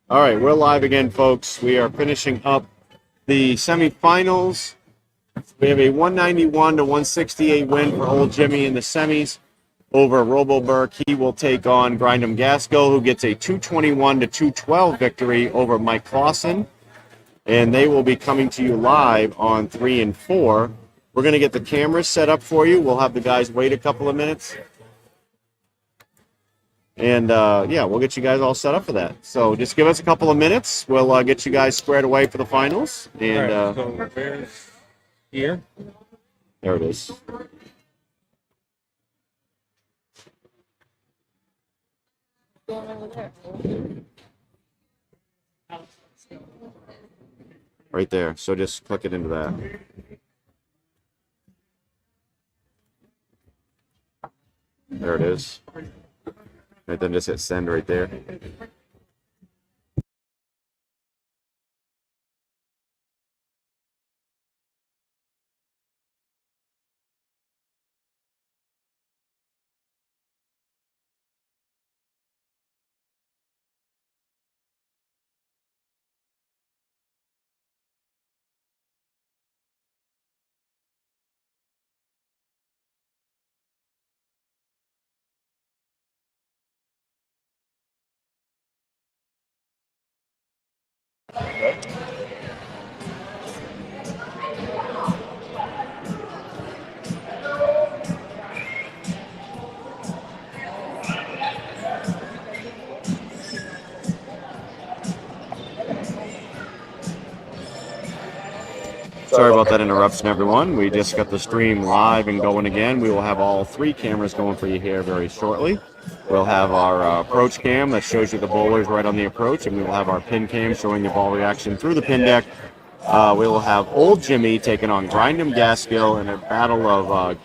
All right, we're live again, folks. We are finishing up the semifinals. We have a 191 to 168 win for Old Jimmy in the semis over Robo Burke. He will take on Grindem Gaskell, who gets a 221 to 212 victory over Mike Clausen. And they will be coming to you live on 3 and 4. We're going to get the cameras set up for you. We'll have the guys wait a couple of minutes. And, yeah, we'll get you guys all set up for that. So just give us a couple of minutes. We'll get you guys squared away for the finals. And All right, so where's here? there it is. Right there. So just click it into that. There it is. Right then just hit send right there. Sorry about that interruption, everyone. We just got the stream live and going again. We will have all three cameras going for you here very shortly. We'll have our approach cam that shows you the bowlers right on the approach, and we will have our pin cam showing the ball reaction through the pin deck. We will have Old Jimmy taking on Grindem Gaskell in a battle of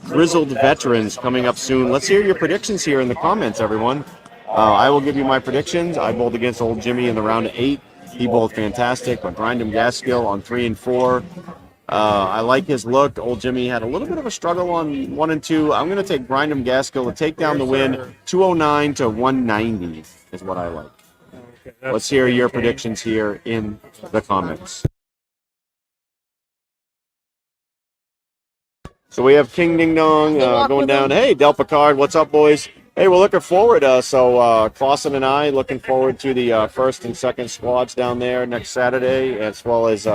grizzled veterans coming up soon. Let's hear your predictions here in the comments, everyone. I will give you my predictions. I bowled against Old Jimmy in the round of 8. He bowled fantastic, but Grindem Gaskell on 3 and 4. I like his look. Old Jimmy had a little bit of a struggle on 1 and 2. I'm going to take Grindem Gaskell to take down the win. 209 to 190 is what I like. Okay, Let's hear your predictions here in the comments. So we have King Ding Dong going down. Hey, Del Picard, what's up, boys? Hey, we're looking forward. Clausen and I looking forward to the first and second squads down there next Saturday, as well as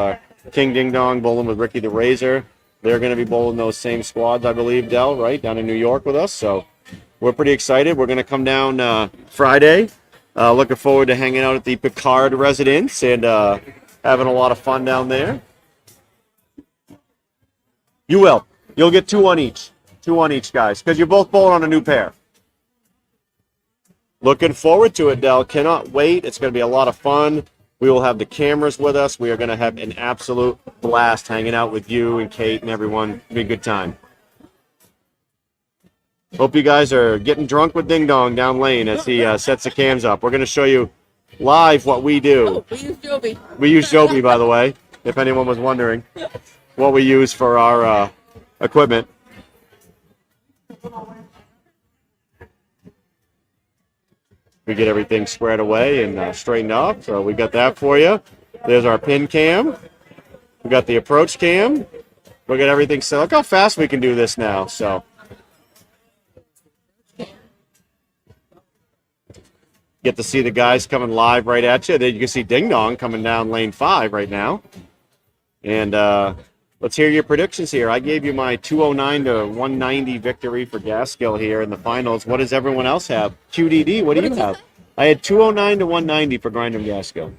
King Ding Dong bowling with Ricky the Razor. They're going to be bowling those same squads, I believe, Del, right, down in New York with us. So we're pretty excited. We're going to come down Friday. Looking forward to hanging out at the Picard residence and having a lot of fun down there. You will. You'll get 2 on each. 2 on each, guys, because you're both bowling on a new pair. Looking forward to it, Del. Cannot wait. It's going to be a lot of fun. We will have the cameras with us. We are going to have an absolute blast hanging out with you and Kate and everyone. It'll be a good time. Hope you guys are getting drunk with Ding Dong down lane as he sets the cams up. We're going to show you live what we do. We use Joby. We use Joby, by the way, if anyone was wondering what we use for our equipment. We get everything squared away and straightened up. So we got that for you. There's our pin cam. We got the approach cam. We got everything set. Look how fast we can do this now. So get to see the guys coming live right at you. Then you can see Ding Dong coming down lane 5 right now. And let's hear your predictions here. I gave you my 209 to 190 victory for Gaskell here in the finals. What does everyone else have? QDD, what do you have? I had 209 to 190 for Grindem Gaskell.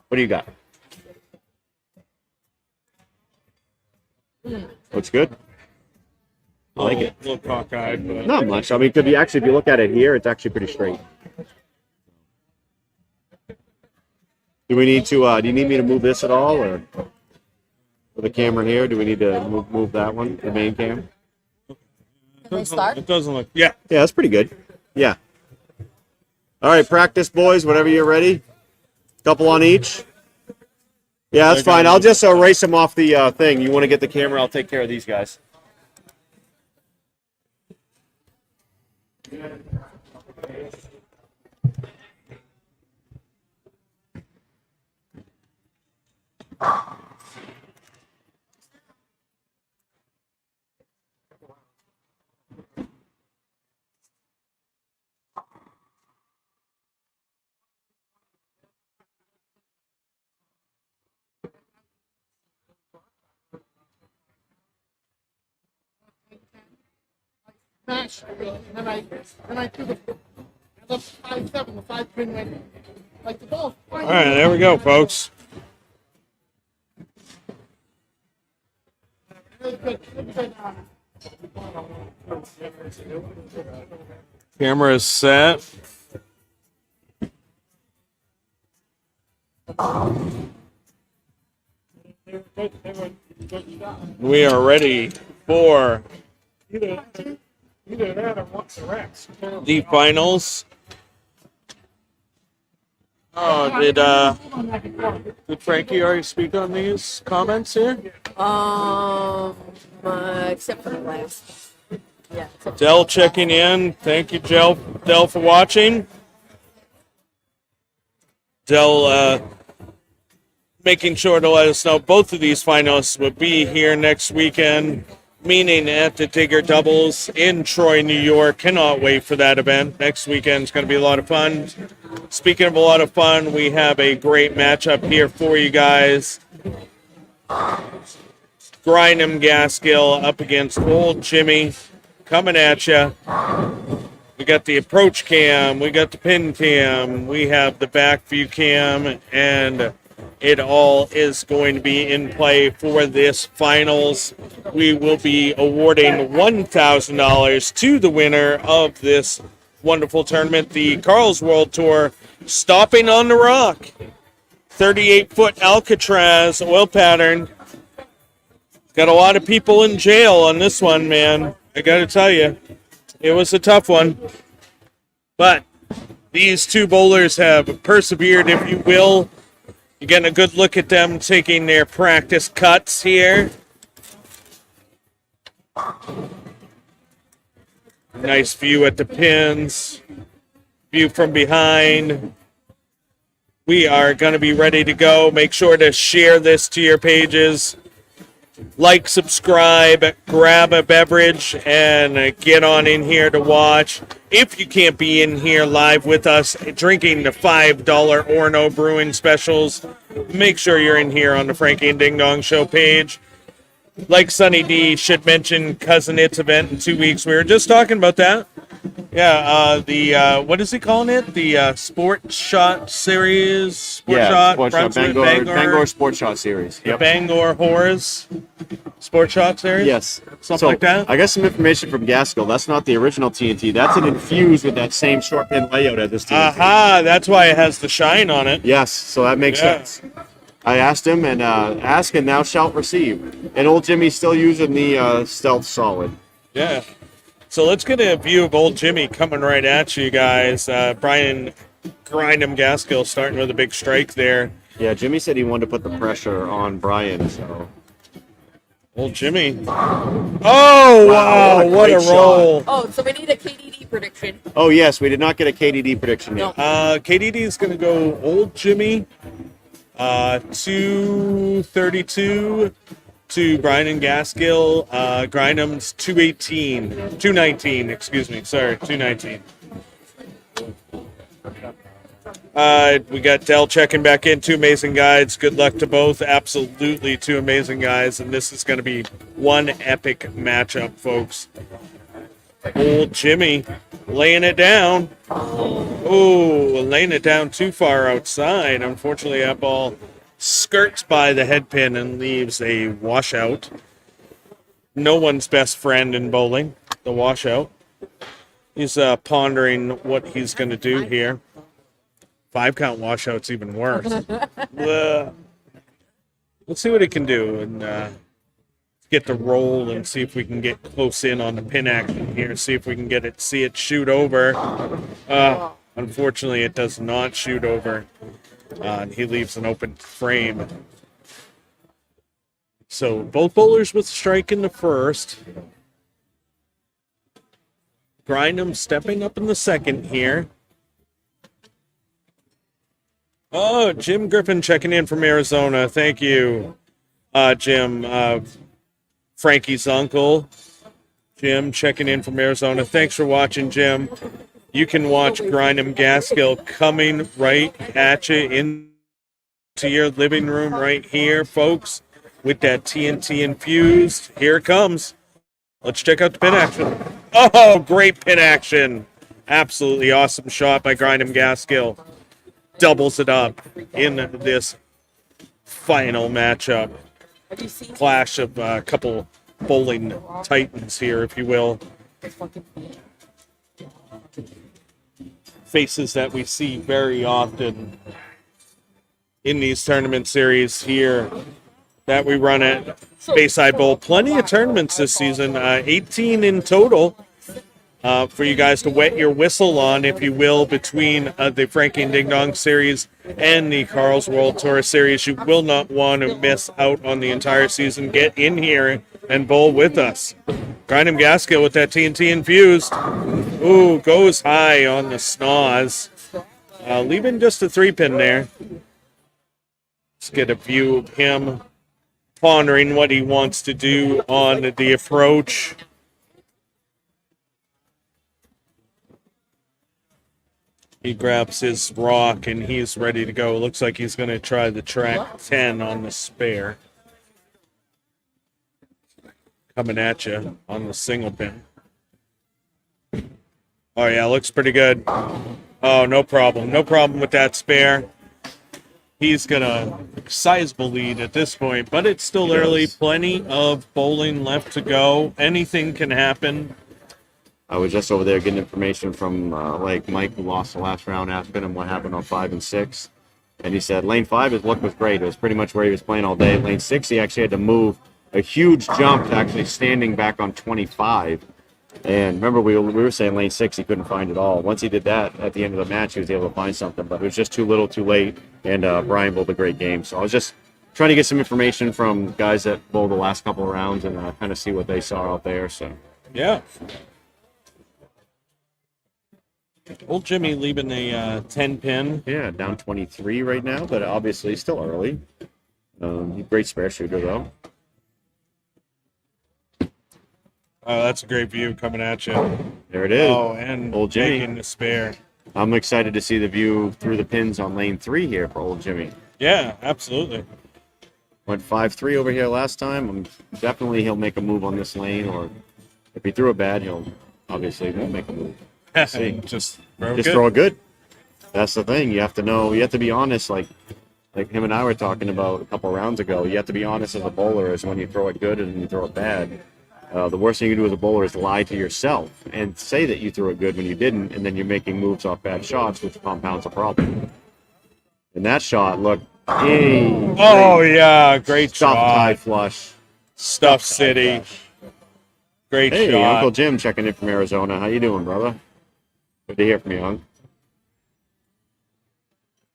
What do you got? Looks good. I like it. A little cockeyed, but Not much. I mean, if you look at it here, it's actually pretty straight. Do we need to? Do you need me to move this at all, or with the camera here? Do we need to move that one, the main cam? it doesn't look. Yeah. Yeah, that's pretty good. Yeah. All right, practice, boys. Whenever you're ready. Couple on each. Yeah, that's fine. I'll just erase them off the thing. You want to get the camera? I'll take care of these guys. smash, and then I threw the 5-7, the 5-pin went like the ball. All right, there we go, folks. Camera is set. We are ready for Either that or what's the rest. the finals. Oh, did Frankie already speak on these comments here? Except for the last. Yeah. Dell checking in. Thank you, Dell, for watching. Dell making sure to let us know both of these finalists will be here next weekend, meaning at the Digger Doubles in Troy, New York. Cannot wait for that event. Next weekend is going to be a lot of fun. Speaking of a lot of fun, we have a great matchup here for you guys. Grindham Gaskill up against Old Jimmy coming at you. We got the approach cam, we got the pin cam, we have the back view cam, and it all is going to be in play for this finals. We will be awarding $1,000 to the winner of this wonderful tournament, the Carl's World Tour, Stopping on the Rock. 38-foot Alcatraz oil pattern. Got a lot of people in jail on this one, man. I got to tell you, it was a tough one. But these two bowlers have persevered, if you will. You're getting a good look at them taking their practice cuts here. Nice view at the pins. View from behind. We are going to be ready to go. Make sure to share this to your pages. Like, subscribe, grab a beverage, and get on in here to watch. If you can't be in here live with us, drinking the $5 Orno Brewing specials, make sure you're in here on the Frankie and Ding Dong Show page. Like Sunny D should mention Cousin It's event in 2 weeks. We were just talking about that. Yeah, what is he calling it? The Sport Shot Series? Sport Shot Bangor Sport Shot Series. Yep. Bangor Horrors Sport Shot Series? Yes. Something like that? I got some information from Gaskell. That's not the original TNT. That's an infused with that same short pin layout as this TNT. Aha, that's why it has the shine on it. Yes, so that makes sense. I asked him, and ask and thou shalt receive. And old Jimmy's still using the Stealth Solid. Yeah. So let's get a view of old Jimmy coming right at you guys. Brian Grindham Gaskill starting with a big strike there. Yeah, Jimmy said he wanted to put the pressure on Brian, so. Old Jimmy. Oh, wow, what a roll. Oh, so we need a KDD prediction. Oh, yes, we did not get a KDD prediction yet. KDD is going to go old Jimmy, 232 to Brian and Gaskill. Grindham's 219, excuse me. Sorry, 219. We got Dell checking back in. Two amazing guides. Good luck to both. Absolutely two amazing guys. And this is going to be one epic matchup, folks. Old Jimmy laying it down. Oh, laying it down too far outside. Unfortunately, that ball skirts by the head pin and leaves a washout. No one's best friend in bowling, the washout. He's pondering what he's going to do here. 5-count washout's even worse. Let's see what he can do and get the roll and see if we can get close in on the pin action here. See if we can see it shoot over. Unfortunately, it does not shoot over. And he leaves an open frame. So both bowlers with strike in the first. Grindham stepping up in the second here. Oh, Jim Griffin checking in from Arizona. Thank you, Jim. Frankie's uncle. Jim checking in from Arizona. Thanks for watching, Jim. You can watch Grindham Gaskill coming right at you into your living room right here, folks, with that TNT infused. Here it comes. Let's check out the pin action. Oh, great pin action. Absolutely awesome shot by Grindham Gaskill. Doubles it up in this final matchup. Have you seen Clash of a couple bowling titans here, if you will. this fucking Faces that we see very often in these tournament series here that we run at Bayside Bowl. Plenty of tournaments this season, 18 in total for you guys to wet your whistle on, if you will, between the Frankie and Ding Dong series and the Carl's World Tour series. You will not want to miss out on the entire season. Get in here and bowl with us. Grindham Gaskill with that TNT infused. Ooh, goes high on the snaz. Leaving just a 3-pin there. Let's get a view of him pondering what he wants to do on the approach. He grabs his rock and he's ready to go. Looks like he's going to try the track 10 on the spare. Coming at you on the single pin. Oh, yeah, looks pretty good. Oh, no problem. No problem with that spare. He's got a sizable lead at this point, but it's still early. Plenty of bowling left to go. Anything can happen. I was just over there getting information from Mike, who lost the last round, asking him what happened on 5 and 6. And he said lane 5, his look was great. It was pretty much where he was playing all day. Lane 6, he actually had to move a huge jump to actually standing back on 25. And remember, we were saying lane 6, he couldn't find it all. Once he did that, at the end of the match, he was able to find something. But it was just too little, too late. And Brian bowled a great game. So I was just trying to get some information from guys that bowled the last couple of rounds and kind of see what they saw out there. So yeah. Old Jimmy leaving a 10-pin. yeah, down 23 right now, but obviously still early. Great spare shooter, though. Oh, that's a great view coming at you. There it is. Oh, and Old Jimmy. making the spare. I'm excited to see the view through the pins on lane 3 here for Old Jimmy. Yeah, absolutely. Went 5-3 over here last time. Definitely he'll make a move on this lane, or if he threw it bad, he'll obviously won't make a move. See. Just Throw it good. That's the thing. You have to know. You have to be honest. Like him and I were talking about a couple rounds ago. You have to be honest as a bowler. Is when you throw it good and you throw it bad. The worst thing you can do as a bowler is lie to yourself and say that you threw it good when you didn't, and then you're making moves off bad shots, which compounds a problem. And that shot, look. Hey, oh yeah, great stuffed high shot. flush. Stuff City. Great Hey, shot. Uncle Jim checking in from Arizona. How you doing, brother? Good to hear from you, Unc.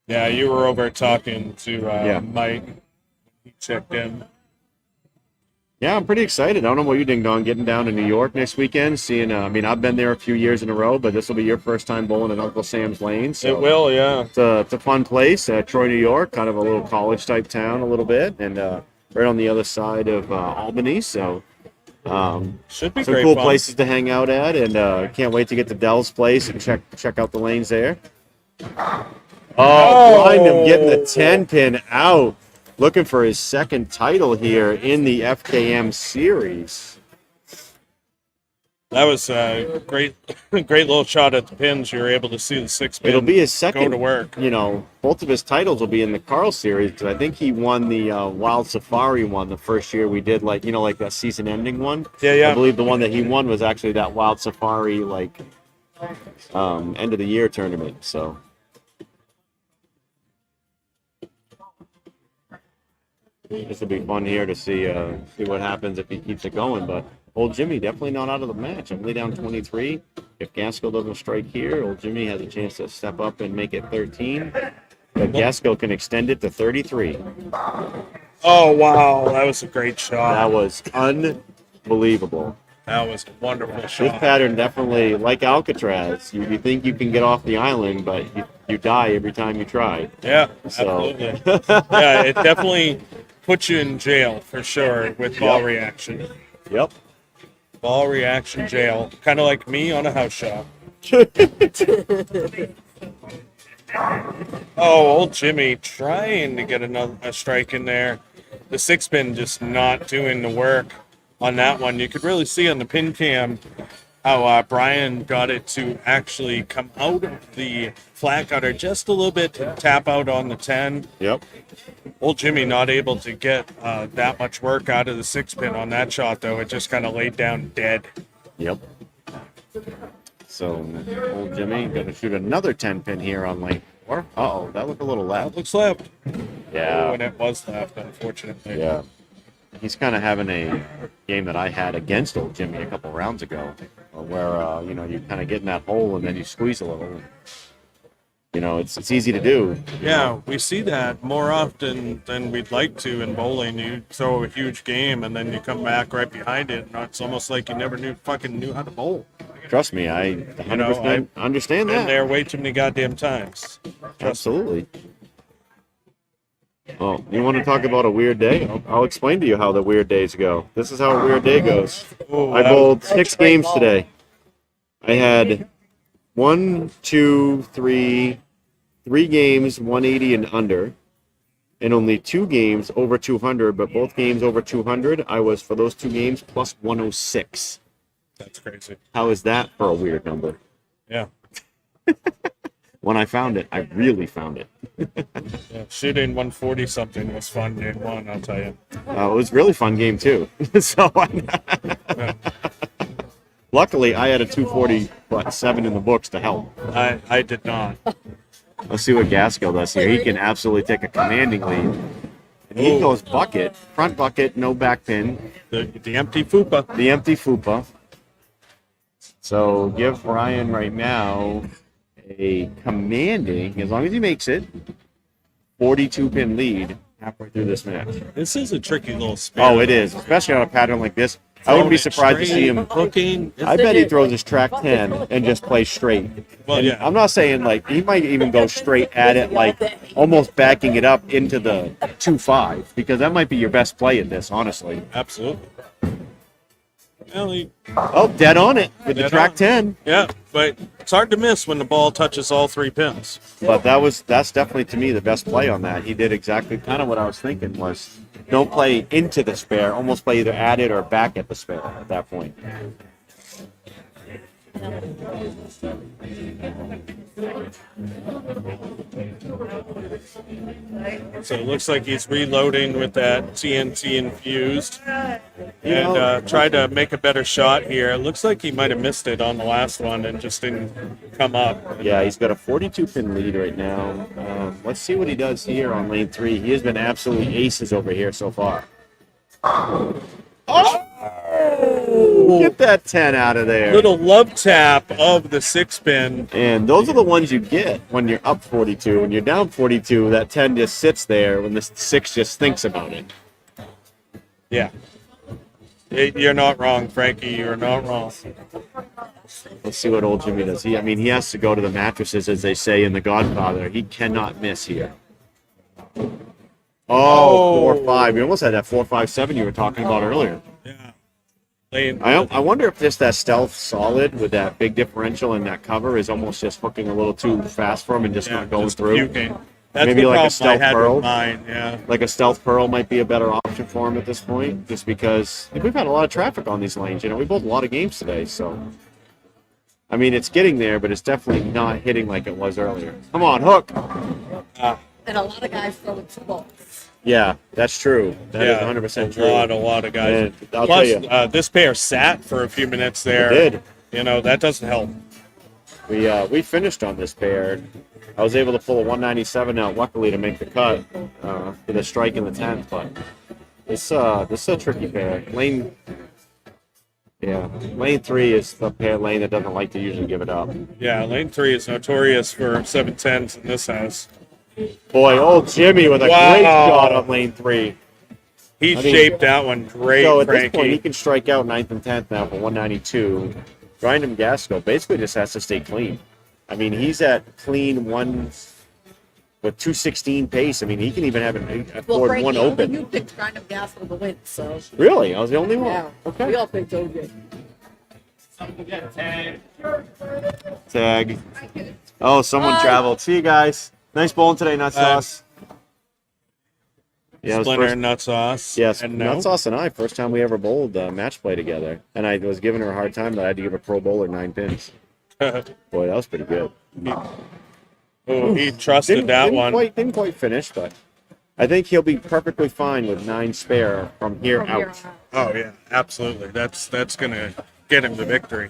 Yeah, you were over talking to Yeah. Mike. He checked in. Yeah, I'm pretty excited. I don't know about you, Ding Dong, getting down to New York next weekend. Seeing, I've been there a few years in a row, but this will be your first time bowling at Uncle Sam's Lane. So It will, yeah. it's a fun place, Troy, New York, kind of a little college-type town a little bit, and right on the other side of Albany. So Should be some great cool fun. places to hang out at, and can't wait to get to Dell's place and check out the lanes there. Oh, blind him getting the 10-pin out. Looking for his second title here in the FKM series. That was a great little shot at the pins. You were able to see the 6-pin. It'll be his second. Go to work. Both of his titles will be in the Carl series, because I think he won the Wild Safari one the first year we did, like that season-ending one. Yeah. I believe the one that he won was actually that Wild Safari end of the year tournament. So. This will be fun here to see what happens if he keeps it going. But Old Jimmy definitely not out of the match. Only down 23. If Gaskill doesn't strike here, Old Jimmy has a chance to step up and make it 13. But Gaskill can extend it to 33. Oh, wow. That was a great shot. That was unbelievable. That was a wonderful This shot. pattern definitely, like Alcatraz, you think you can get off the island, but you die every time you try. Yeah, So. absolutely. Yeah, it definitely puts you in jail for sure with ball reaction. Yep. Ball reaction jail. Kind of like me on a house shot. Oh, Old Jimmy trying to get a strike in there. The 6-pin just not doing the work. on that one. You could really see on the pin cam how Brian got it to actually come out of the flat gutter just a little bit to tap out on the 10. Yep. Old Jimmy not able to get that much work out of the 6-pin on that shot, though. It just kind of laid down dead. Yep. So old Jimmy going to shoot another 10-pin here on lane 4. Uh-oh, that looked a little That left. looks left. Yeah. When it was left, unfortunately. Yeah. He's kind of having a game that I had against old Jimmy a couple rounds ago, where you kind of get in that hole and then you squeeze a little. It's easy to do. Yeah, we see that more often than we'd like to in bowling. You throw a huge game and then you come back right behind it, and it's almost like you never knew how to bowl. Trust me, I 100% understand Been that. there way too many goddamn times. Absolutely. Well, you want to talk about a weird day? I'll explain to you how the weird days go. This is how a weird day goes. Ooh, I bowled 6 games today. I had 3 games 180 and under, and only 2 games over 200, but both games over 200, I was, for those 2 games, plus 106. That's crazy. How is that for a weird number? Yeah. When I found it, I really found it. Yeah, shooting 140 something was fun game 1, I'll tell you. It was a really fun game, too. Yeah. Luckily, I had a 240.7 in the books to help. I did not. Let's see what Gaskell does here. He can absolutely take a commanding lead. And he goes bucket, front bucket, no back pin. The empty fupa. The empty fupa. So give Brian right now a commanding, as long as he makes it, 42-pin lead halfway through this match. This is a tricky little spin. Oh, it is, especially on a pattern like this. I wouldn't be surprised to see him. Hooking. I bet he throws his track 10 and just plays straight. Well, And yeah. I'm not saying like he might even go straight at it, like almost backing it up into the 2-5, because that might be your best play at this, honestly. Absolutely. Well, Oh, dead on it with the Dead track on. 10. yeah, but it's hard to miss when the ball touches all 3 pins. But that's definitely to me the best play on that. He did exactly kind of what I was thinking was don't play into the spare, almost play either at it or back at the spare at that point. So it looks like he's reloading with that TNT infused and tried to make a better shot here. It looks like he might have missed it on the last one and just didn't come up. Yeah, he's got a 42-pin lead right now. Let's see what he does here on lane 3. He has been absolutely aces over here so far. Oh! Get that 10 out of there. Little love tap of the 6-pin. And those are the ones you get when you're up 42. When you're down 42, that 10 just sits there when the 6 just thinks about it. Yeah. You're not wrong, Frankie. You're not wrong. Let's see what old Jimmy does. He has to go to the mattresses, as they say in The Godfather. He cannot miss here. Oh, 4-5. We almost had that 4-5-7 you were talking about earlier. Yeah. Lane, I wonder if just that stealth solid with that big differential and that cover is almost just hooking a little too fast for him and just not going just through. puking. That's Maybe the like a problem stealth I had pearl. with mine, yeah. Like a stealth pearl might be a better option for him at this point, just because we've had a lot of traffic on these lanes. We bowled a lot of games today, so I mean it's getting there, but it's definitely not hitting like it was earlier. Come on, hook. And a lot of guys throwing 2 balls. Yeah, that's true. That is Yeah, 100% true. A lot of guys. And I'll Plus, tell you, this pair sat for a few minutes there. it did. That doesn't help. We finished on this pair. I was able to pull a 197 out, luckily, to make the cut for the strike in the 10th. But this is a tricky pair. Lane 3 is the pair lane that doesn't like to usually give it up. Yeah, lane 3 is notorious for 7-10s in this house. Boy, old Jimmy with a Wow. great shot on lane 3. He I mean, shaped that one great, So at Frankie. this point, he can strike out 9th and 10th now for 192. Grindham Gaskell basically just has to stay clean. I mean, he's at clean 1 with 216 pace. I mean, he can even have a Well, board Frankie, 1 only open. you picked Grindham Gaskell to win, so Really? I was the only one? yeah. Okay. We all picked OJ. Tag. Oh, someone traveled. See you guys. Nice bowling today, not Bye. sauce. Yeah, it was Splinter first- and Nut Sauce. Yes, and no. Nut Sauce and I, first time we ever bowled match play together. And I was giving her a hard time that I had to give a pro bowler 9 pins. Boy, that was pretty good. Oh, he trusted that one. Didn't quite finish, but I think he'll be perfectly fine with 9 spare from here out. Oh yeah, absolutely. That's gonna get him the victory.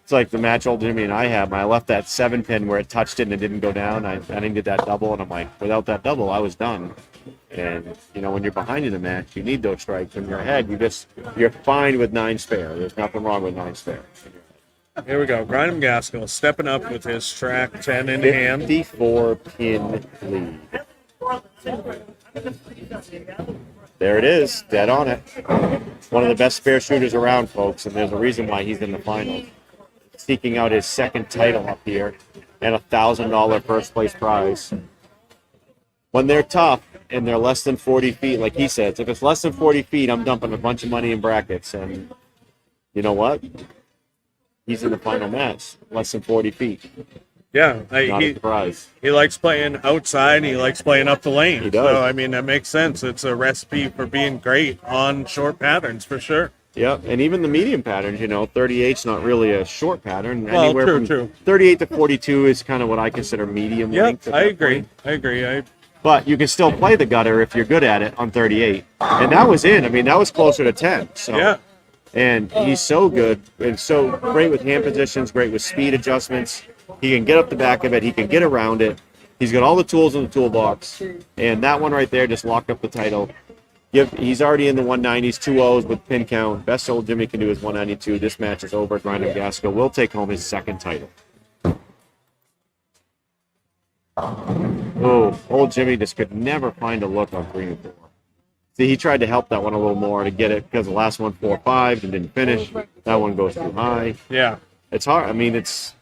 It's like the match old Jimmy and I had. I left that 7 pin where it touched it and it didn't go down. I didn't get that double, and I'm like, without that double, I was done. And when you're behind in a match, you need those strikes. When you're ahead, you're fine with 9 spare. There's nothing wrong with 9 spare. Here we go. Grindham Gaskell stepping up with his track 10 in hand. 54 pin lead. There it is, dead on it. One of the best spare shooters around, folks, and there's a reason why he's in the finals. Seeking out his second title up here and a $1,000 first place prize. When they're tough and they're less than 40 feet, like he says, if it's less than 40 feet, I'm dumping a bunch of money in brackets. And you know what? He's in the final match, less than 40 feet. Yeah, Not a surprise. he likes playing outside. He likes playing up the lane. He does. So, I mean, that makes sense. It's a recipe for being great on short patterns for sure. Yeah, and even the medium patterns, 38's not really a short pattern. Well, Anywhere true, from true. 38 to 42 is kind of what I consider medium Yeah, length. at I that agree. point. I agree. But you can still play the gutter if you're good at it on 38. And that was in. I mean, that was closer to 10. So. Yeah. And he's so good and so great with hand positions, great with speed adjustments. He can get up the back of it. He can get around it. He's got all the tools in the toolbox. And that one right there just locked up the title. He's already in the 190s, 2-0s with pin count. Best old Jimmy can do is 192. This match is over. Grindham Gaskell will take home his second title. Oh, old Jimmy just could never find a look on green 4. See, he tried to help that one a little more to get it because the last one 4-5 and didn't finish. That one goes too high. Yeah. It's hard. I mean, it's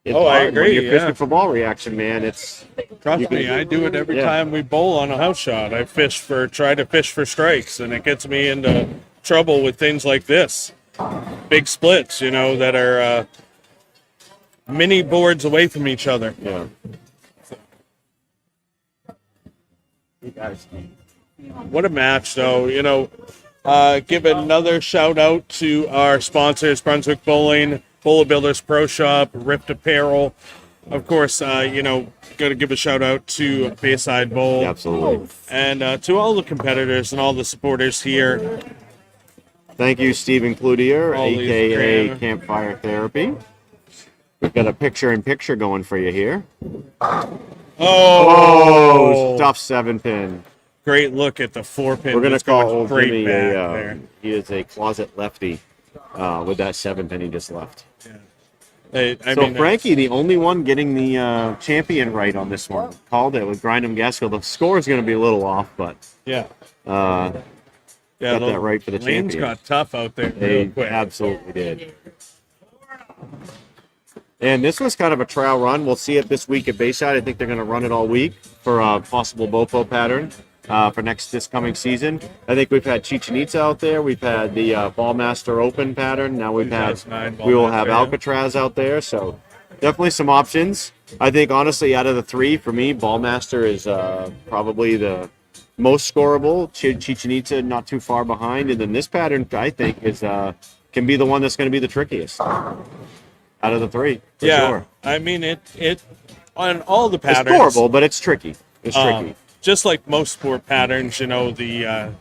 I hard. agree, When you're fishing yeah. for ball reaction, man, Trust me, I do it every Yeah. time we bowl on a house shot. I try to fish for strikes, and it gets me into trouble with things like this. Big splits, that are mini boards away from each other. Yeah. What a match, though. Give another shout out to our sponsors, Brunswick Bowling, Bowler Builders Pro Shop, Rift Apparel. Of course, got to give a shout out to Bayside Bowl. Absolutely. And to all the competitors and all the supporters here. Thank you, Stephen Cloutier, All these a.k.a. grand- Campfire Therapy. We've got a picture-in-picture going for you here. Oh, Stuff 7-pin. great look at the 4-pin. We're going to That's call going old straight Jimmy back there. he is a closet lefty with that 7-pin he just left. Frankie, the only one getting the champion right on this one. Called it with Grindham Gaskell. The score is going to be a little off, but yeah, got that right for the lanes champion. got tough out there They real quick. absolutely did. And this was kind of a trial run. We'll see it this week at Bayside. I think they're going to run it all week for a possible BOPO pattern for this coming season. I think we've had Chichen Itza out there. We've had the Ballmaster Open pattern. Now we will have Ballmaster, yeah. Alcatraz out there. So definitely some options. I think honestly, out of the 3, for me, Ballmaster is probably the most scoreable. Chichen Itza not too far behind, and then this pattern I think is can be the one that's going to be the trickiest out of the 3. For sure. I mean it on all the It's patterns. scoreable, but it's tricky. It's tricky. Just like most sport patterns, the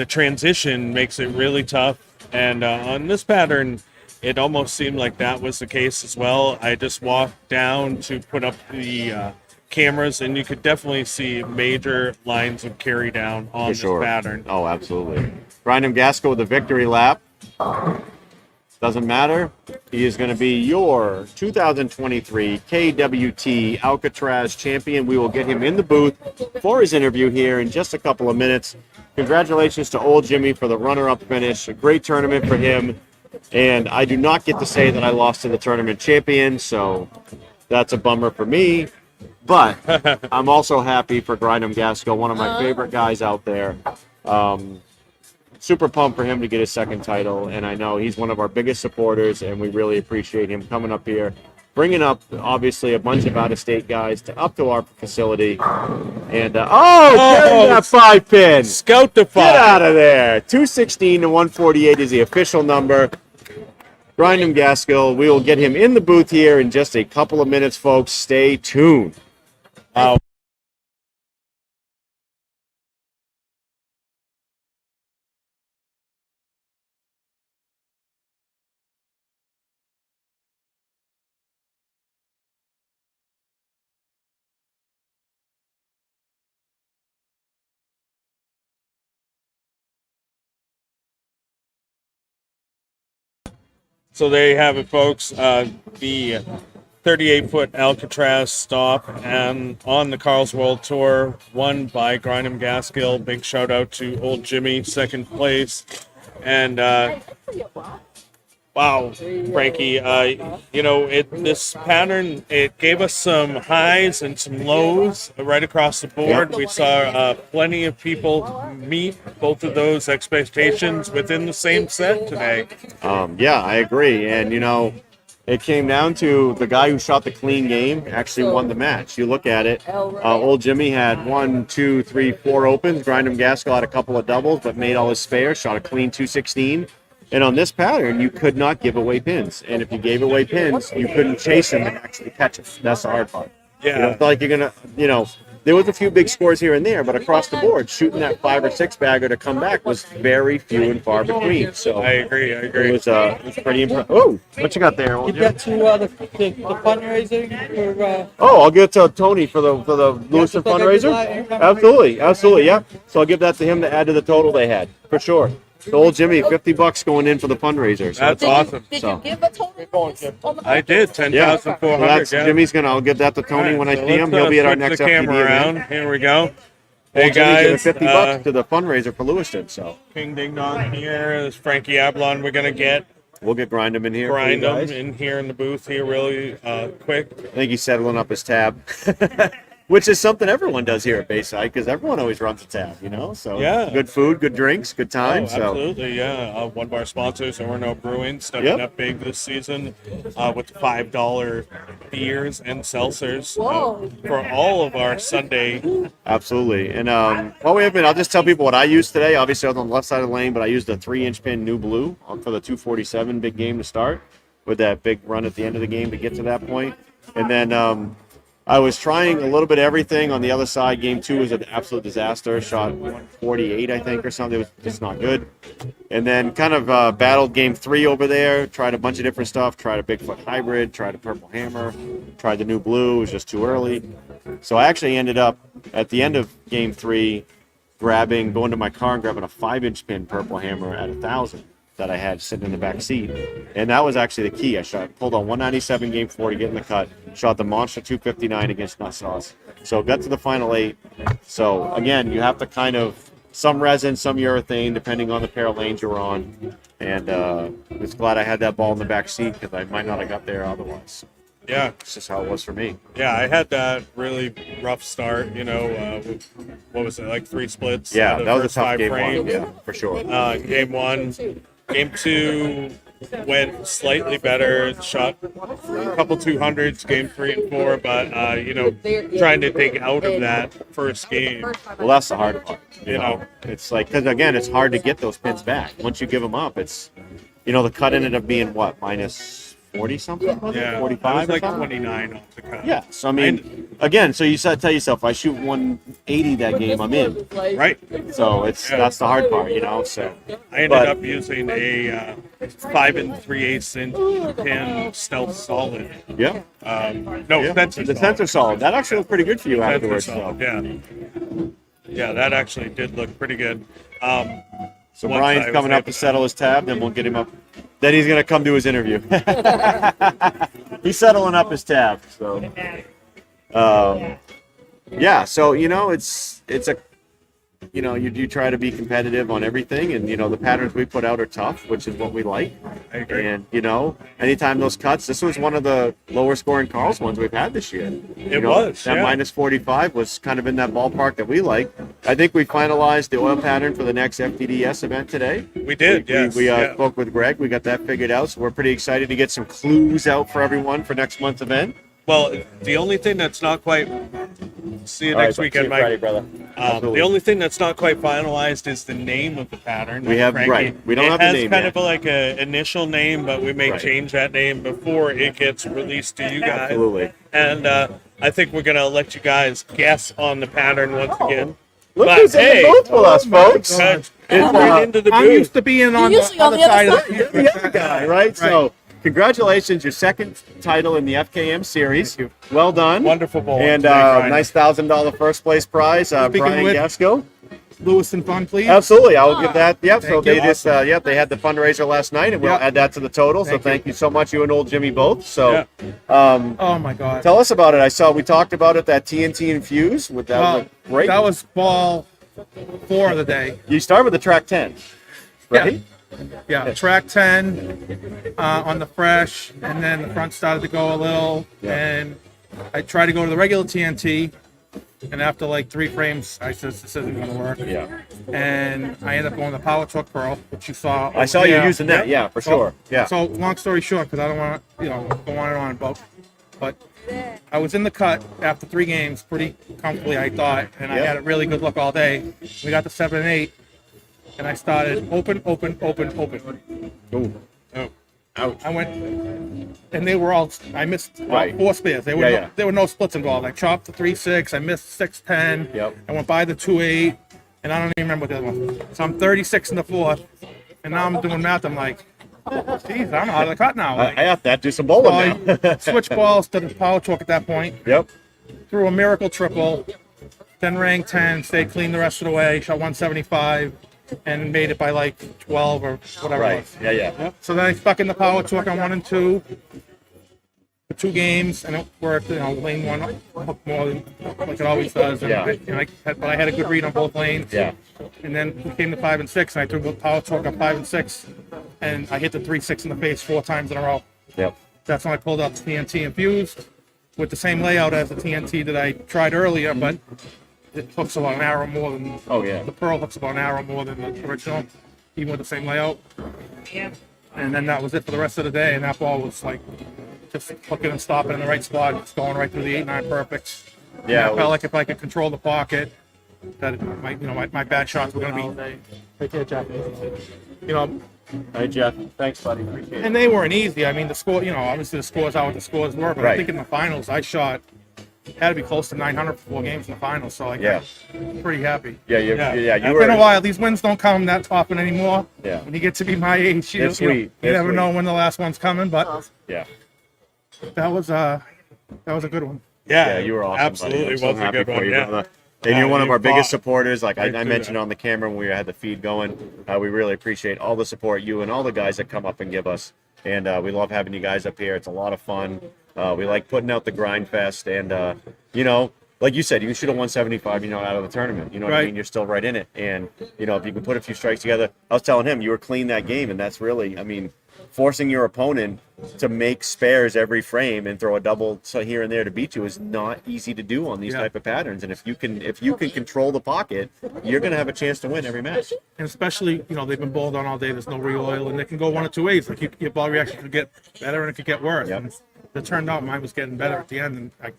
transition makes it really tough. And on this pattern, it almost seemed like that was the case as well. I just walked down to put up the cameras, and you could definitely see major lines of carry down on this pattern. Oh, absolutely. Grindham Gaskell with a victory lap. Doesn't matter. He is going to be your 2023 KWT Alcatraz champion. We will get him in the booth for his interview here in just a couple of minutes. Congratulations to old Jimmy for the runner-up finish. A great tournament for him. And I do not get to say that I lost to the tournament champion, so that's a bummer for me. But I'm also happy for Grindham Gaskell, one of my favorite guys out there. Super pumped for him to get his second title, and I know he's one of our biggest supporters, and we really appreciate him coming up here, bringing up obviously a bunch of out-of-state guys up to our facility. And carry that 5-pin. Scout the Get 5. out of there. 216 to 148 is the official number. Grindham Gaskill, we will get him in the booth here in just a couple of minutes, folks. Stay tuned. Wow. So there you have it, folks. The 38-foot Alcatraz stop and on the Carl's World Tour, won by Grindham Gaskill. Big shout out to Old Jimmy, second place. And wow, Frankie, this pattern, it gave us some highs and some lows right across the board. We saw plenty of people meet both of those expectations within the same set today. Yeah, I agree. And, it came down to the guy who shot the clean game actually won the match. You look at it, Old Jimmy had 1, 2, 3, 4 opens. Grindham Gaskill had a couple of doubles, but made all his spares, shot a clean 216. And on this pattern, you could not give away pins. And if you gave away pins, you couldn't chase them and actually catch them. That's the hard part. Yeah. It's like you're going to, there was a few big scores here and there, but across the board, shooting that 5 or 6 bagger to come back was very few and far between. So I agree. it was pretty impressive. Oh, what you got there? You got to the fundraiser for. Oh, I'll give it to Tony for the Lewiston fundraiser. Absolutely, yeah. So I'll give that to him to add to the total they had for sure. So Old Jimmy, $50 going in for the fundraiser. So That's awesome. Did you give a total? I did, 10,400. So that's Jimmy's I'll give that to Tony when I see him. He'll be at our next the FTD camera event. around. Here we go. Hey Old Jimmy giving guys, $50 to the fundraiser for Lewiston. So King Ding Dong here. This is Frankie Ablon. We're gonna get we'll get Grindham in here. Grindham in here in the booth here really quick. I think he's settling up his tab. Which is something everyone does here at Bayside because everyone always runs a tab, So Yeah. good food, good drinks, good time. Absolutely, yeah. One of our sponsors, Orono Brewing, stepping up big this season with $5 beers and seltzers for all of our Sunday. Absolutely. And while we have been, I'll just tell people what I used today. Obviously, I was on the left side of the lane, but I used a 3-inch pin New Blue for the 247 big game to start with that big run at the end of the game to get to that point. And then I was trying a little bit of everything on the other side. Game 2 was an absolute disaster. Shot 148, I think, or something. It was just not good. And then kind of battled Game 3 over there. Tried a bunch of different stuff. Tried a Bigfoot hybrid. Tried a Purple Hammer. Tried the New Blue. It was just too early. So I actually ended up, at the end of Game 3, going to my car and grabbing a 5-inch pin Purple Hammer at 1,000 that I had sitting in the back seat. And that was actually the key. I pulled on 197 Game 4 to get in the cut. Shot the Monster 259 against Nut Sauce. So got to the final 8. So again, you have to kind of, some resin, some urethane, depending on the pair of lanes you're on. And just glad I had that ball in the back seat because I might not have got there otherwise. Yeah. It's just how it was for me. Yeah, I had that really rough start, with, what was it, like 3 splits? Yeah, the that was a first tough 5 game frames. 1. Yeah, for sure. Game 1. Game 2 went slightly better. Shot a couple 200s, game 3 and 4, but trying to dig out of that first game. Well, that's the hard part. You know, it's like, because again, it's hard to get those pins back. Once you give them up, it's, the cut ended up being what, minus 40 something? Yeah, 45 it was like or something? 29 off the cut. Yeah, so I mean, again, so you tell yourself, I shoot 180 that game, I'm in. Right. So that's the hard part, So I ended up using a 5 3/8 inch pin Stealth Solid. Yeah. Sensor the Solid. sensor solid. That actually looked pretty good for you Sensor afterwards. Solid, So. Yeah, that actually did look pretty good. So once Brian's I coming was up to settle his tab, then we'll get him up. Then he's going to come do his interview. He's settling up his tab. So, yeah. So it's a you try to be competitive on everything, and the patterns we put out are tough, which is what we like. I agree. And anytime those cuts, this was one of the lower scoring Carl's ones we've had this year. It was, that yeah. minus 45 was kind of in that ballpark that we like. I think we finalized the oil pattern for the next FTDS event today. We did, yes. We yeah. spoke with Greg. We got that figured out, so we're pretty excited to get some clues out for everyone for next month's event. Well, the only thing that's not quite. See you All next right, weekend, see you Mike. Friday, brother. The only thing that's not quite finalized is the name of the pattern. We have Frankie. right. We don't have the name It has kind yet. of like a initial name, but we may Right. change that name before it gets released to you guys. Absolutely. And I think we're gonna let you guys guess on the pattern once again. Look But who's in hey, the booth with us, folks. Cut It's, right into the I'm booth. used to being on usually the on other the other side of side. the the other guy, right? So, congratulations, your second title in the FKM series. Thank Well done. Wonderful bowling And today, Brian. nice $1,000 first place prize, Speaking Brian with- Gasco. Lewis and Fun, please. Absolutely, I will give that. Yep. So Thank they you. just, they had the fundraiser last night, and we'll Yep. add that to the total. So Thank thank you so much, you and old Jimmy both. So, Oh my God. tell us about it. I saw we talked about it that TNT infuse with that. Well, Was great. that was ball 4 of the day. You start with the track 10, right? Yeah, track 10 on the fresh, and then the front started to go a little, Yeah. and I tried to go to the regular TNT, and after like 3 frames, I said, this isn't going to work. Yeah. And I ended up going to the Power Truck Pearl, which you saw. I saw you using that. Yeah, for sure. Yeah. So long story short, because I don't want to, go on and on about, but I was in the cut after 3 games pretty comfortably, I thought, and I Yep. had a really good look all day. We got to 7 and 8, and I started open. Ooh. Oh. Ouch. I went, and they were all. I missed Right. 4 spares. There were Yeah, no, yeah. there were no splits involved. I chopped the 3-6. I missed 6-10. Yep. I went by the 2-8, and I don't even remember what the other one. So I'm 36 in the 4th, and now I'm doing math. I'm like, geez, I'm out of the cut now. I have to do some bowling So now. I switched balls to the Power Talk at that point. Yep. Threw a miracle triple, then rang 10, stayed clean the rest of the way, shot 175, and made it by like 12 or whatever it Right. was. Yeah, yeah. So then I stuck in the Power Talk on 1 and 2 for 2 games, and it worked. Lane 1 hooked more than like it always does. And Yeah. but I had a good read on both lanes. Yeah. And then we came to 5 and 6, and I threw the Power Talk on 5 and 6, and I hit the 3-6 in the face 4 times in a row. Yep. That's when I pulled out the TNT infused with the same layout as the TNT that I tried earlier, but it hooks about an arrow more than Oh, yeah. the Pearl hooks about an arrow more than the original, even with the same layout. And then that was it for the rest of the day, and that ball was like just hooking and stopping in the right spot. It's going right through the 8-9 perfects. Yeah, And I it felt was- like if I could control the pocket, that my bad shots were going to be right there, Jack. Hey, Jeff. Thanks, buddy. Appreciate it. And they weren't easy. I mean, the score, obviously the scores are what the scores were, but I Right. think in the finals I shot had to be close to 900 for 4 games in the finals. So like, Yeah. I'm pretty happy. Yeah, you It's were. been a while. These wins don't come that often anymore. Yeah. When you get to be my age, you, It's you know, sweet. you It's never sweet. know when the last one's coming. But Yeah. that was a good one. Yeah, you were awesome. Absolutely buddy. I'm so was a happy good for one. you, Yeah. brother. And you're one of you our biggest fought supporters. Like right I through mentioned that. on the camera when we had the feed going, we really appreciate all the support you and all the guys that come up and give us. And we love having you guys up here. It's a lot of fun. We like putting out the grind fest. And, like you said, you should have won 75, out of the tournament. You know what I Right. mean? You're still right in it. And, if you can put a few strikes together, I was telling him you were clean that game. And that's really, forcing your opponent to make spares every frame and throw a double here and there to beat you is not easy to do on these Yeah. type of patterns. And if you can control the pocket, you're going to have a chance to win every match. And especially, they've been bowled on all day. There's no re-oil, and they can go one of 2 ways. Like your ball reaction could get better and it could get worse. Yep. And it turned out mine was getting better at the end, and I,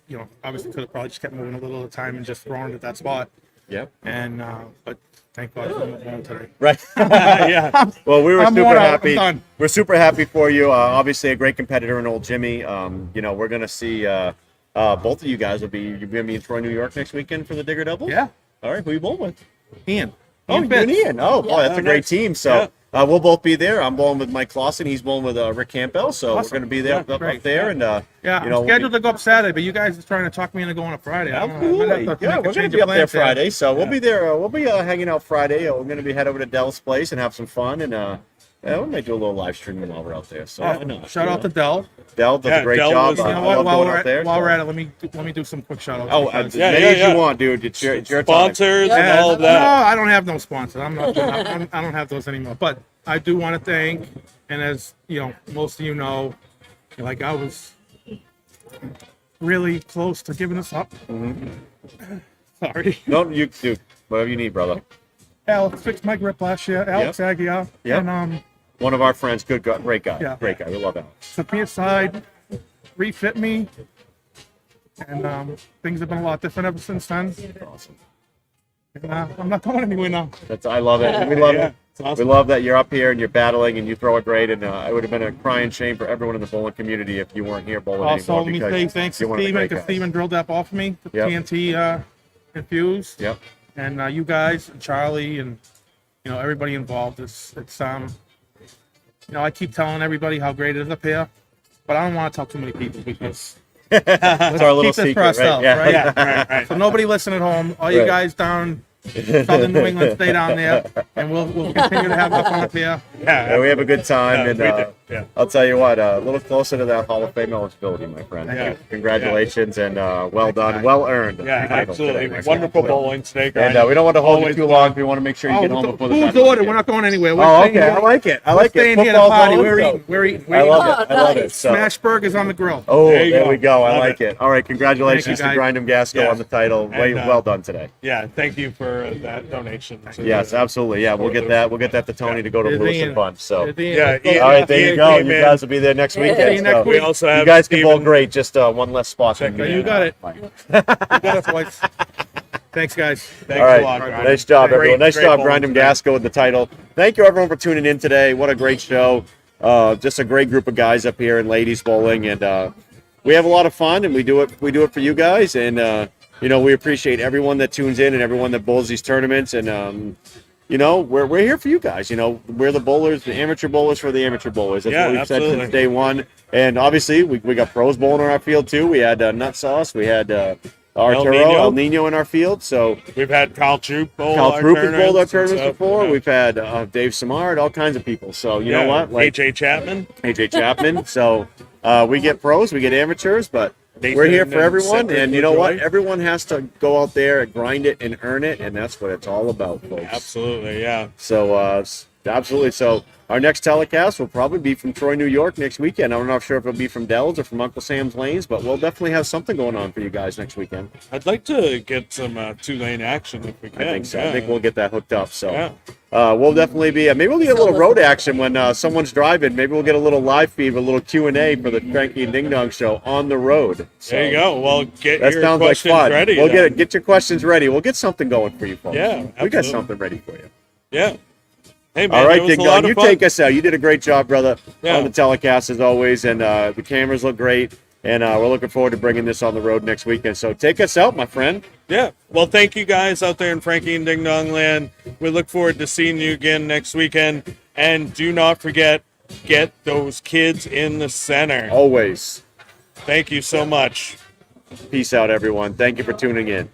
obviously could have probably just kept moving a little at a time and just thrown it at that spot. Yep. And but thank God I'm not going today. Right. Yeah. Well, we were I'm super worn out. happy. I'm done. We're super happy for you. Obviously, a great competitor in old Jimmy. We're going to see both of you guys you're going to be in Troy, New York next weekend for the Digger Double? Yeah, All right. Who you bowling with? Ian. Oh, Ian you Fitz. and Ian. Oh, boy, that's a great nice. team. So we'll both be there. I'm bowling with Mike Clausen. He's bowling with Rick Campbell. So we're Awesome. going to be there up great. there. And, Yeah, I'm scheduled to go up Saturday, but you guys are trying to talk me into going up Friday. I don't know. I might Absolutely. have to Yeah, make a we're going change to be of up there plans here. Friday. So we'll be there. We'll be hanging out Friday. We're going to be head over to Dell's place and have some fun. And, Yeah, we may do a little live streaming while we're out there. So why not? Shout out to Dell. Dell does Yeah, a great Dell job. was- You I know love what? While going we're out there. while we're so- at it, let me do some quick shout outs. Oh, because- as many as you want, dude. It's your time. Sponsors and Yeah, all of no, that. I don't have no sponsors. I don't have those anymore. But I do want to thank, and as you know, most of you know, like I was really close to giving this up. Sorry. No, you do whatever you need, brother. Alex fixed my grip last year. Alex Aguiar. Yep. And One of our friends, good guy, great guy. Yeah. Great guy. We love Alex. took me aside, refit me, and things have been a lot different ever since then. Awesome. And I'm not going anywhere now. I love it. We love Yeah, it. it's awesome. We love that you're up here and you're battling and you throw it great. And it would have been a crying shame for everyone in the bowling community if you weren't here bowling Also, anymore. let me because say thanks to you're one of the Steven, great because guys. Steven drilled that ball for me, the Yep. TNT infused. Yep. And you guys, and Charlie, and everybody involved. It's I keep telling everybody how great it is up here, but I don't want to tell too many people because That's our little keep this secret, for ourselves, right? right? Yeah, right. So nobody listen at home. All you Right. guys down southern New England, stay down there, and we'll continue to have fun up here. Yeah, we have a good time, Yeah, and we do. Yeah. I'll tell you what, a little closer to that Hall of Fame eligibility, my friend. Yeah. Congratulations, and well done, well earned. Yeah, title absolutely. today, my friend. Wonderful bowling today, guys. And we don't want to hold you Always too long. We want to make sure you get home before the Who's final ordered? begins. We're not going anywhere. We're Oh, staying okay. here. I like it. I We're like it. staying here to Football's party. always We're go. eating. We're eating. I love it. I love it. nice. So. Smash burgers on the grill. Oh, There you there go. we go. I Love like it. All right, congratulations Thank to you, guys. Grindem Gasco Yeah. on the title. And, Well done today. Yeah, thank you for that donation. to Yes, the- absolutely. Yeah, we'll get that. We'll get that to Tony to go to There's Lewis Ian. and Bunch. So, There's Ian. Yeah, Ian. all right, there you Ian go. came You in. guys will be there next Yeah. weekend. See you next so week. We also have you guys can bowl Steven- great. Just one less spot. Check for me. it You got it. Mike. You got us, boys. Thanks, guys. Thanks All a right, lot, Grindem. nice job, Great- everyone. Nice great job, bowling Grindem today. Gasco with the title. Thank you, everyone, for tuning in today. What a great show! Just a great group of guys up here in ladies bowling, and we have a lot of fun, and we do it. We do it for you guys, and we appreciate everyone that tunes in and everyone that bowls these tournaments, and we're here for you guys. We're the bowlers, the amateur bowlers for the amateur bowlers. That's Yeah, what we've said absolutely. since day one. And obviously, we got pros bowling on our field too. We had Nut Sauce, we had Arturo, Nino. El Nino in our field. So We've had Kyle Troop bowl Cal our Troop has bowled our and tournaments stuff. before. Yeah. We've had Dave Samard, all kinds of people. So you know Yeah, what? Like AJ Chapman. AJ Chapman. So we get pros, we get amateurs, but Nathan we're here for and everyone. Cedric And you know what? LaJoy. Everyone has to go out there and grind it and earn it, and that's what it's all about, folks. Absolutely, yeah. So absolutely. So our next telecast will probably be from Troy, New York next weekend. I'm not sure if it'll be from Dell's or from Uncle Sam's Lanes, but we'll definitely have something going on for you guys next weekend. I'd like to get some two-lane action if we can. I think so. Yeah. I think we'll get that hooked up. So Yeah. we'll definitely be. Maybe we'll get a little road action when someone's driving. Maybe we'll get a little live feed, with a little Q&A for the Cranky and Ding Dong show on the road. So There you go. Well, get That your sounds like questions fun. ready. We'll then. get your questions ready. We'll get something going for you folks. Yeah, we got absolutely. something ready for you. Yeah. Hey, man, All right, it was Ding a lot Dong, of you fun. take us out. You did a great job, brother, Yeah. on the telecast as always, and the cameras look great. And we're looking forward to bringing this on the road next weekend. So take us out, my friend. Yeah. Well, thank you guys out there in Frankie and Ding Dong Land. We look forward to seeing you again next weekend. And do not forget, get those kids in the center. Always. Thank you so much. Peace out, everyone. Thank you for tuning in.